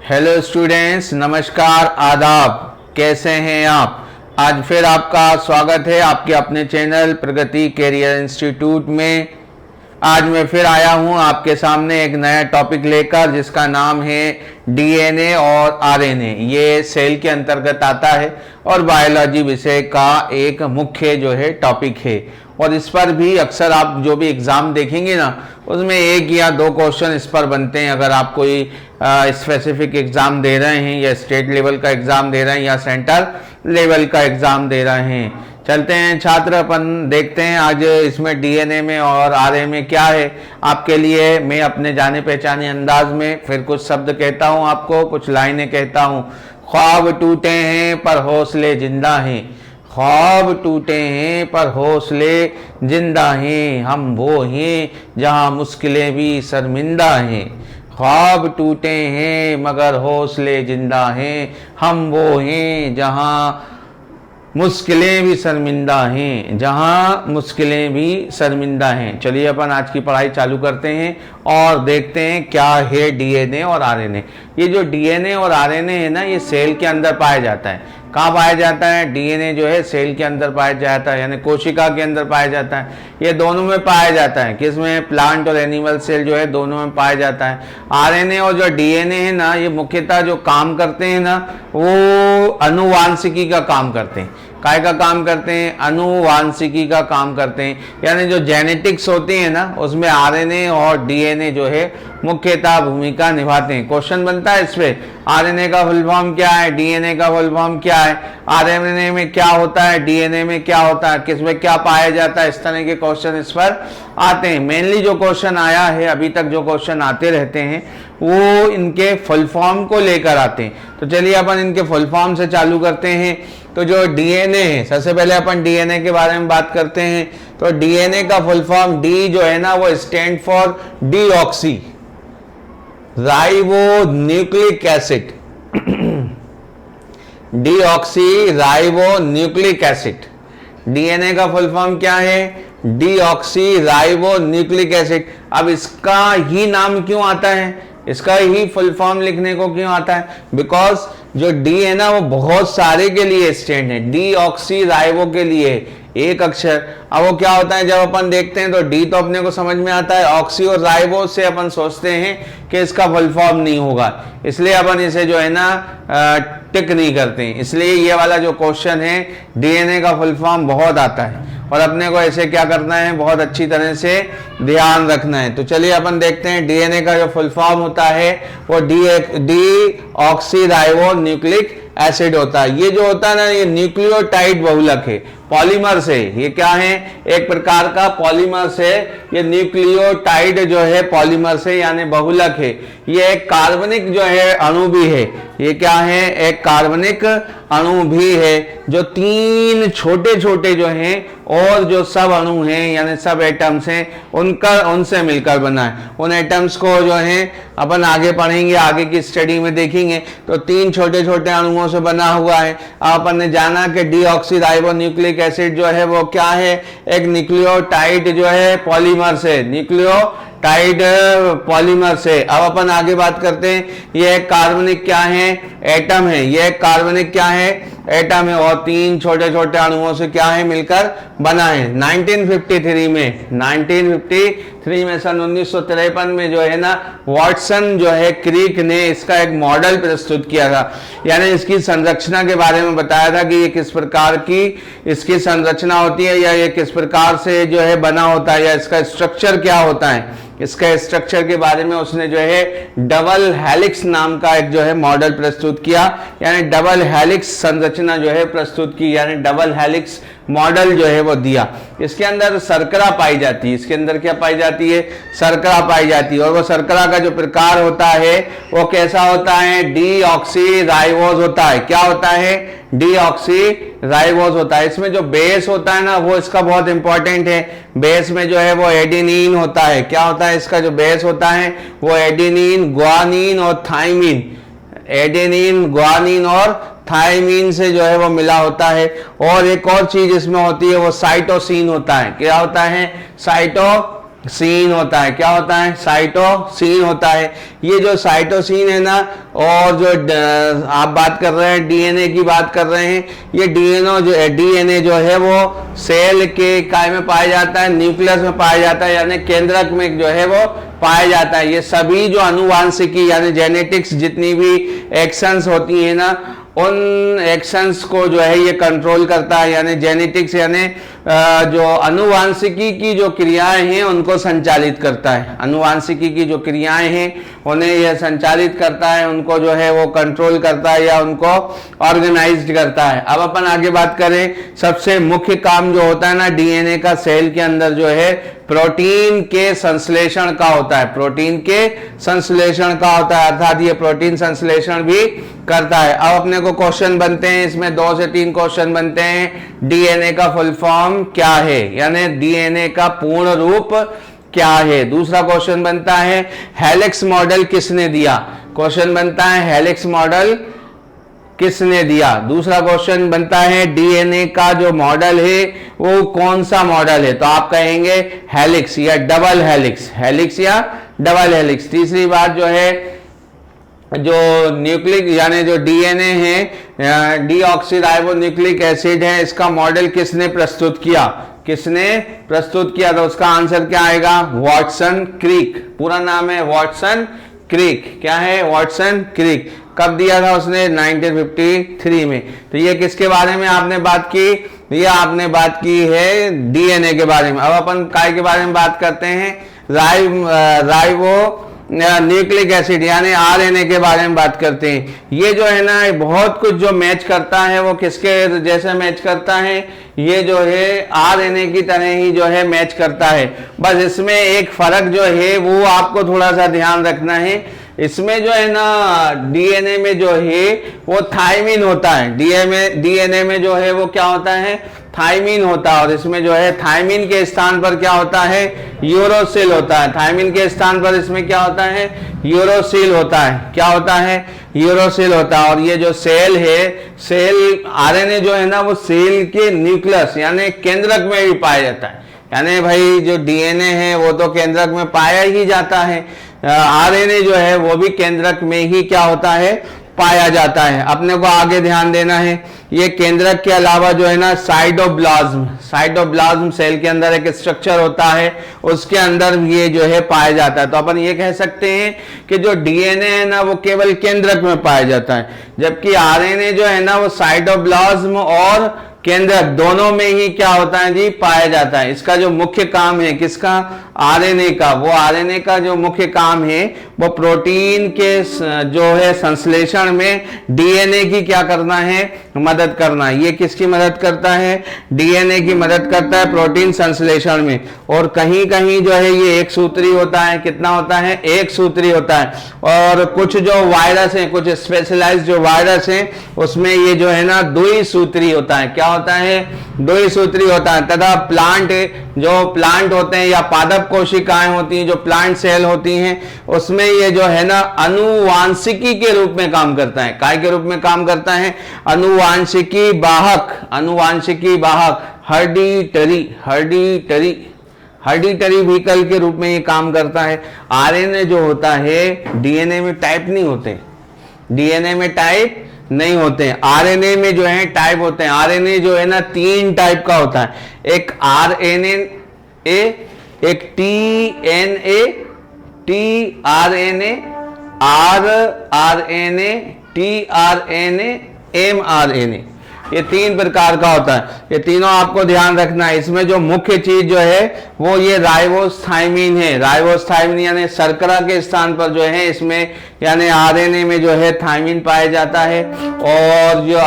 Hello students, नमस्कार, आदाब। कैसे हैं आप? आज फिर आपका स्वागत है आपके अपने चैनल प्रगति कैरियर इंस्टीट्यूट में। आज मैं फिर आया हूं आपके सामने एक नया टॉपिक लेकर जिसका नाम है डीएनए और आरएनए। ये सेल के अंतर्गत आता है और बायोलॉजी विषय का एक मुख्य जो है टॉपिक है। और इस पर भी अक्सर आप जो भी एग्जाम देखेंगे ना, उसमें एक या दो क्वेश्चन इस पर बनते हैं। अगर आप कोई स्पेसिफिक एग्जाम दे रहे हैं या स्टेट लेवल का एग्जाम दे रहे हैं या सेंटर लेवल का एग्जाम दे रहे हैं। चलते हैं छात्र, अपन देखते हैं आज इसमें डीएनए में और आरएनए में क्या है। आपके लिए मैं अपने जाने पहचाने अंदाज में फिर कुछ शब्द कहता हूं, आपको कुछ लाइनें कहता हूं। ख्वाब टूटे हैं पर हौसले जिंदा हैं, ख्वाब टूटे हैं पर हौसले जिंदा हैं, हम वो हैं जहां मुश्किलें भी शर्मिंदा हैं। ख्वाब टूटे हैं मगर हौसले जिंदा हैं, हम वो हैं जहां मुश्किलें भी शर्मिंदा हैं, जहां मुश्किलें भी शर्मिंदा हैं। चलिए अपन आज की पढ़ाई चालू करते हैं और देखते हैं क्या है डीएनए और आरएनए। ये जो डीएनए और आरएनए है ना, ये सेल के अंदर पाया जाता है। कहाँ पाया जाता है? डीएनए जो है सेल के अंदर पाया जाता है, यानी कोशिका के अंदर पाया जाता है। ये दोनों में पाया जाता है। किसमें? प्लांट और एनिमल सेल जो है दोनों में पाया जाता है। आरएनए और जो डीएनए है ना, ये मुख्यतः जो काम करते हैं ना, वो आनुवांशिकी का काम करते हैं। काय का काम करते हैं? आनुवांशिकी का काम करते हैं। यानी जो जेनेटिक्स होती है ना, उसमें आरएनए और डीएनए जो है मुख्यतः भूमिका निभाते हैं। क्वेश्चन बनता है इस पे, आरएनए का फुल फॉर्म क्या है, डीएनए का फुल फॉर्म क्या है, आरएनए में क्या होता है, डीएनए में क्या होता है, किसमें क्या पाया जाता है। इस तरह के क्वेश्चन इस पर आते हैं। मेनली जो क्वेश्चन आया है, अभी तक जो क्वेश्चन आते रहते हैं, वो इनके फुल फॉर्म को लेकर आते हैं। तो चलिए अपन इनके फुल फॉर्म से चालू करते हैं। तो जो डीएनए है, सबसे पहले अपन डीएनए के बारे में बात करते हैं। तो डीएनए का फुल फॉर्म डी जो है ना, वो stand for deoxy ribo nucleic acid. Deoxy ribo nucleic acid. DNA का फुल फॉर्म क्या है? Deoxy ribo nucleic acid. अब इसका ही नाम क्यों आता है, इसका ही फुल फॉर्म लिखने को क्यों आता है? बिकॉज जो डी है ना, वो बहुत सारे के लिए स्टैंड है। डीऑक्सी राइबो के लिए एक अक्षर। अब वो क्या होता है, जब अपन देखते हैं तो डी तो अपने को समझ में आता है, ऑक्सी और राइबो से अपन सोचते हैं कि इसका फुल फॉर्म नहीं होगा, इसलिए अपन इसे जो है ना टिक नहीं करते हैं। इसलिए ये वाला जो क्वेश्चन है, डीएनए का फुल फॉर्म बहुत आता है और अपने को ऐसे क्या करना है, बहुत अच्छी तरह से ध्यान रखना है। तो चलिए अपन देखते हैं डीएनए का जो फुल फॉर्म होता है वो डीऑक्सी राइबो न्यूक्लिक एसिड होता है। ये जो होता है ना, ये न्यूक्लियोटाइड बहुलक है, पॉलीमर से। ये क्या है? एक प्रकार का पॉलीमर से। ये न्यूक्लियोटाइड जो है पॉलीमर से यानी बहुलक है। ये एक कार्बनिक जो है अणु भी है। ये क्या है? एक कार्बनिक अणु भी है, जो तीन छोटे छोटे जो हैं और जो सब अणु हैं यानी सब एटम्स हैं, उनसे मिलकर बना है। उन एटम्स को जो है अपन आगे पढ़ेंगे, आगे की स्टडी में देखेंगे। तो तीन छोटे छोटे अणुओं से बना हुआ है। अपन ने जाना कि डीऑक्सी राइबो न्यूक्लिक एसिड जो है वो क्या है? एक न्यूक्लियोटाइड जो है पॉलीमर से, न्यूक्लियोटाइड पॉलीमर से। अब अपन आगे बात करते हैं, ये एक कार्बनिक क्या है? एटम है। ये एक कार्बनिक क्या है? एटम है और तीन छोटे छोटे अणुओं से क्या है? मिलकर बना है। 1953 में सन 1953 में जो है ना, वाटसन जो है क्रिक ने इसका एक मॉडल प्रस्तुत किया था। यानी इसकी संरचना के बारे में बताया था कि ये किस प्रकार की इसकी संरचना होती है, या ये किस प्रकार से जो है बना होता है, या इसका स्ट्रक्चर क्या होता है। इसका स्ट्रक्चर के बारे में उसने जो है डबल हेलिक्स नाम का एक जो है मॉडल प्रस्तुत किया, यानी डबल हेलिक्स संरचना जो है प्रस्तुत की, यानी डबल हेलिक्स मॉडल जो है वो दिया। इसके अंदर शर्करा पाई जाती है। इसके अंदर क्या पाई जाती है? शर्करा पाई जाती है। और वो शर्करा का जो प्रकार होता है वो कैसा होता है? डीऑक्सी राइबोज होता है। क्या होता है? डीऑक्सी राइबोज होता है। इसमें जो बेस होता है ना, वो इसका बहुत इंपॉर्टेंट है। बेस में जो है वो एडेनिन होता है। क्या होता है? इसका जो बेस होता है वो एडेनिन, ग्वानिन और थाइमिन, एडेनिन, ग्वानिन और थाइमिन से जो है वो मिला होता है। और एक और चीज इसमें होती है, वो साइटोसिन होता है। क्या होता है? सीन होता है। क्या होता है? साइटोसिन होता है। ये जो साइटोसिन है ना, और जो आप बात कर रहे हैं डीएनए की बात कर रहे हैं, ये डीएनए जो है वो सेल के काय में पाया जाता है, न्यूक्लियस में पाया जाता है, यानी केंद्रक में जो है वो पाया जाता है। ये सभी जो अनुवांशिकी यानी जेनेटिक्स जितनी भी एक्शंस होती है ना, उन एक्शंस को जो है ये कंट्रोल करता है, यानी जेनेटिक्स यानी जो अनुवांशिकी की जो क्रियाएं हैं उनको संचालित करता है। अनुवांशिकी की जो क्रियाएं हैं उन्हें यह संचालित करता है, उनको जो है वो कंट्रोल करता है या उनको ऑर्गेनाइज्ड करता है। अब अपन आगे बात करें, सबसे मुख्य काम जो होता है ना डीएनए का सेल के अंदर जो है प्रोटीन के संश्लेषण का होता है। प्रोटीन के संश्लेषण का होता है, अर्थात ये प्रोटीन संश्लेषण भी करता है। अब अपने को क्वेश्चन बनते हैं, इसमें 2 से 3 क्वेश्चन बनते हैं। डीएनए का फुल फॉर्म क्या है, यानी डीएनए का पूर्ण रूप क्या है। दूसरा क्वेश्चन बनता है हेलिक्स मॉडल किसने दिया। क्वेश्चन बनता है हेलिक्स मॉडल किसने दिया। दूसरा क्वेश्चन बनता है डीएनए का जो मॉडल है वो कौन सा मॉडल है, तो आप कहेंगे हेलिक्स या डबल हेलिक्स, हेलिक्स या डबल हेलिक्स। तीसरी बात जो है जो न्यूक्लिक यानी जो डीएनए है डीऑक्सीराइबोन्यूक्लिक एसिड है, इसका मॉडल किसने प्रस्तुत किया, किसने प्रस्तुत किया, तो उसका आंसर क्या आएगा? वॉटसन क्रिक। पूरा नाम है वॉटसन क्रिक। क्या है? वॉटसन क्रिक। कब दिया था उसने? 1953 में। तो ये किसके बारे में आपने बात की? ये आपने बात की है डीएनए के बारे में। अब अपन काय के बारे में बात करते हैं? राइबो न्यूक्लिक एसिड यानी आरएनए के बारे में बात करते हैं। ये जो है ना बहुत कुछ जो मैच करता है वो किसके जैसे मैच करता है? ये जो है आरएनए की तरह ही जो है मैच करता है। बस इसमें एक फर्क जो है वो आपको थोड़ा सा ध्यान रखना है। इसमें जो है ना डीएनए में जो है वो थायमिन होता है। डीएनए में जो है वो क्या होता है? थायमिन होता है। और इसमें जो है थायमिन के स्थान पर क्या होता है? यूरोसिल होता है। थायमिन के स्थान पर इसमें क्या होता है? यूरोसिल होता है। क्या होता है? यूरोसिल होता है। और ये जो सेल है, सेल आरएनए जो है ना वो सेल के न्यूक्लियस यानी केंद्रक में भी पाया जाता है। यानी भाई जो डीएनए है वो तो केंद्रक में पाया ही जाता है, आरएनए जो है वो भी केंद्रक में ही क्या होता है? पाया जाता है। अपने को आगे ध्यान देना है, ये केंद्रक के अलावा जो है ना साइटोप्लाज्म सेल के अंदर एक स्ट्रक्चर होता है, उसके अंदर ये जो है पाया जाता है। तो अपन ये कह सकते हैं कि जो डीएनए है ना वो केवल केंद्रक में पाया जाता है, जबकि आरएनए जो है ना वो साइटोप्लाज्म और केंद्रक दोनों में ही क्या होता है जी? पाया जाता है। इसका जो मुख्य काम है किसका? आरएनए का। वो आरएनए का जो मुख्य काम है वो प्रोटीन के जो है संश्लेषण में डीएनए की क्या करना है? मदद करना। ये किसकी मदद करता है? डीएनए की मदद करता है प्रोटीन संश्लेषण में। और कहीं कहीं जो है ये एक सूत्री होता है। कितना होता है? एक सूत्री होता है। और कुछ जो वायरस है, कुछ स्पेशलाइज्ड जो वायरस है, उसमें ये जो है ना द्विसूत्री होता है। क्या होता है? द्विसूत्री होता है। तथा प्लांट जो प्लांट होते हैं या पादप कोशिकाएं होती हैं, जो प्लांट सेल होती हैं, उसमें ये जो है ना अनुवांशिकी के रूप में काम करता है। काय के रूप में काम करता है? अनुवांशिकी वाहक हर्डिटरी व्हीकल के रूप में ये काम करता है। आरएनए जो होता है डीएनए में टाइप नहीं होते, डीएनए में टाइप नहीं होते हैं। आरएनए में जो है टाइप होते हैं। आरएनए जो है ना 3 टाइप का होता है। एक आरएनए, एक TNA, tRNA, rRNA, tRNA, mRNA. ये 3 प्रकार का होता है। ये तीनों आपको ध्यान रखना है। इसमें जो मुख्य चीज जो है वो ये राइबोस्थाइमिन है। राइबोस्थाइमिन यानी शर्करा के स्थान पर जो है इसमें यानी आरएनए में जो है थाइमिन पाया जाता है। और जो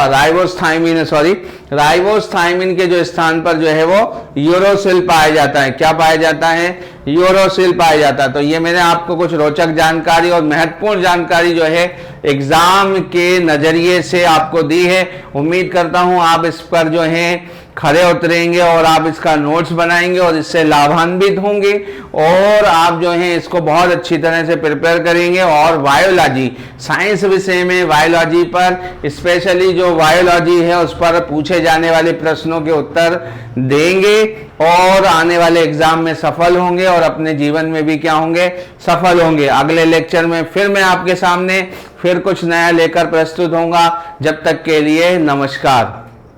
राइबोस्थाइमिन के जो स्थान पर जो है वो यूरोसिल पाया जाता है। क्या पाया जाता है? यूरोसिल पाया जाता है। तो ये मैंने आपको कुछ रोचक जानकारी और महत्वपूर्ण जानकारी जो है एग्जाम के नजरिए से आपको दी है। उम्मीद करता हूं आप इस पर जो है खरे उतरेंगे और आप इसका नोट्स बनाएंगे और इससे लाभान्वित होंगे और आप जो है इसको बहुत अच्छी तरह से प्रिपेयर करेंगे। और बायोलॉजी साइंस विषय में बायोलॉजी पर स्पेशली जो बायोलॉजी है उस पर पूछे जाने वाले प्रश्नों के उत्तर देंगे और आने वाले एग्जाम में सफल होंगे और अपने जीवन में भी क्या होंगे, सफल होंगे। अगले लेक्चर में फिर मैं आपके सामने फिर कुछ नया लेकर प्रस्तुत होऊंगा। जब तक के लिए नमस्कार।